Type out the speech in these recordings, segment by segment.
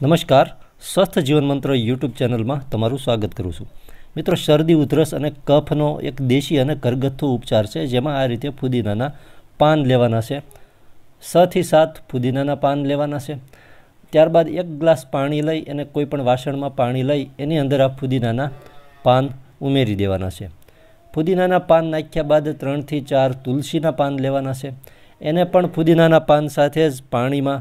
નમસ્કાર, સ્વસ્થ જીવન મંત્ર યુટ્યુબ ચેનલમાં તમારું સ્વાગત કરું છું। મિત્રો, શરદી ઉધરસ અને કફનો એક દેશી અને ઘરગથ્થુ ઉપચાર છે, જેમાં આ રીતે ફુદીનાના પાન લેવાના છે। 6 થી 7 ફુદીનાના પાન લેવાના છે। ત્યારબાદ 1 ગ્લાસ પાણી લઈ અને કોઈપણ વાસણમાં પાણી લઈ એની અંદર આ ફુદીનાના પાન ઉમેરી દેવાના છે। ફુદીનાના પાન નાખ્યા બાદ 3 થી 4 તુલસીના પાન લેવાના છે। એને પણ ફુદીનાના પાન સાથે જ પાણીમાં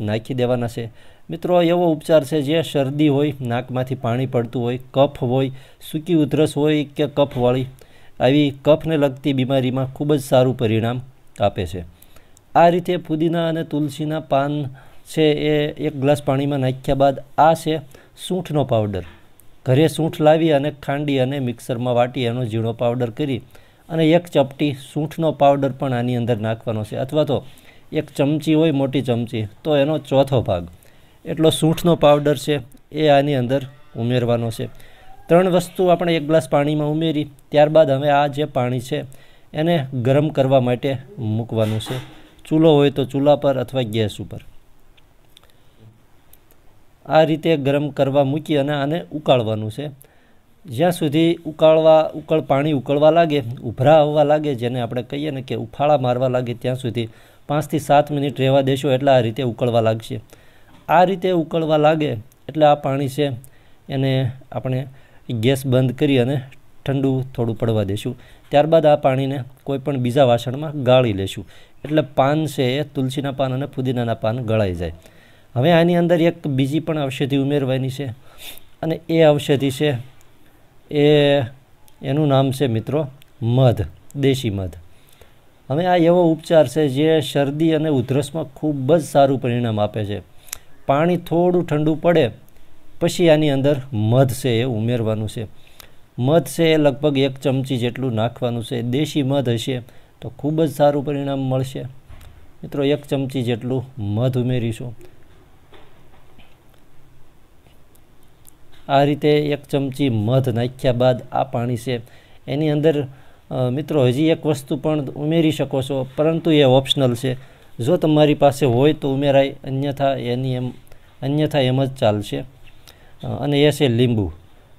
નાખી દેવાના છે। મિત્રો, એવો ઉપચાર છે જે શરદી હોય, નાકમાંથી પાણી પડતું હોય, કફ હોય, સૂકી ઉધરસ હોય કે કફવાળી આવી કફને લગતી બીમારીમાં ખૂબ જ સારું પરિણામ આપે છે। આ રીતે ફુદીના અને તુલસીના પાન છે એ 1 ગ્લાસ પાણીમાં નાખ્યા બાદ આ છે સૂંઠનો પાવડર। ઘરે સૂંઠ લાવી અને ખાંડી અને મિક્સરમાં વાટી એનો ઝીણો પાવડર કરી અને 1 ચપટી સૂંઠનો પાવડર પણ આની અંદર નાખવાનો છે, અથવા તો 1 ચમચી હોય મોટી ચમચી તો એનો ચોથો ભાગ એટલો સૂંઠનો પાવડર છે એ આની અંદર ઉમેરવાનો છે। 3 વસ્તુ આપણે 1 ગ્લાસ પાણીમાં ઉમેરી ત્યારબાદ હવે આ જે પાણી છે એને ગરમ કરવા માટે મૂકવાનું છે। ચૂલો હોય તો ચૂલા પર અથવા ગેસ ઉપર આ રીતે ગરમ કરવા મૂકી અને આને ઉકાળવાનું છે। જ્યાં સુધી પાણી ઉકળવા લાગે, ઉભરા આવવા લાગે, જેને આપણે કહીએ ને કે ઉફાળા મારવા લાગે, ત્યાં સુધી 5 થી 7 મિનિટ રહેવા દેશો એટલે આ રીતે ઉકળવા લાગશે। આ રીતે ઉકળવા લાગે એટલે આ પાણી છે એને આપણે ગેસ બંધ કરી અને ઠંડુ થોડું પડવા દેશું। ત્યારબાદ આ પાણીને કોઈપણ બીજા વાસણમાં ગાળી લેશું એટલે પાન છે એ તુલસીના પાન અને ફુદીનાના પાન ગળાઈ જાય। હવે આની અંદર એક બીજી પણ ઔષધિ ઉમેરવાની છે અને એ ઔષધિ છે એનું નામ છે મિત્રો મધ, દેશી મધ। હવે આ એવો ઉપચાર છે જે શરદી અને ઉધરસમાં ખૂબ જ સારું પરિણામ આપે છે। પાણી થોડું ઠંડુ પડે પછી આની અંદર મધ છે એ ઉમેરવાનું છે। મધ છે એ લગભગ 1 ચમચી જેટલું નાખવાનું છે। દેશી મધ હશે તો ખૂબ જ સારું પરિણામ મળશે। મિત્રો, 1 ચમચી જેટલું મધ ઉમેરીશું। આ રીતે 1 ચમચી મધ નાખ્યા બાદ આ પાણી છે એની અંદર મિત્રો હજી એક વસ્તુ પણ ઉમેરી શકો છો, પરંતુ એ ઓપ્શનલ છે। જો તમારી પાસે હોય તો ઉમેરાય, અન્યથા એમ જ ચાલશે। અને એ છે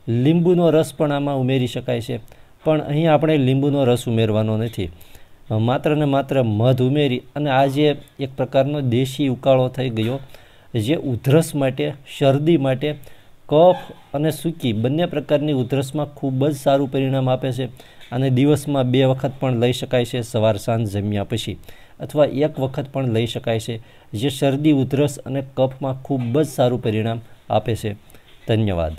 લીંબુનો રસ પણ આમાં ઉમેરી શકાય છે, પણ અહીં આપણે લીંબુનો રસ ઉમેરવાનો નથી। માત્ર ને માત્ર મધ ઉમેરી અને આ જે એક પ્રકારનો દેશી ઉકાળો થઈ ગયો જે ઉધરસ માટે, શરદી માટે, કફ અને સૂકી બંને પ્રકારની ઉધરસમાં ખૂબ જ સારું પરિણામ આપે છે। અને દિવસમાં 2 વખત પણ લઈ શકાય છે, સવાર સાંજ જમ્યા પછી, અથવા 1 વખત પણ લઈ શકાય છે, જે શરદી ઉધરસ અને કફમાં ખૂબ જ સારું પરિણામ આપે છે। ધન્યવાદ।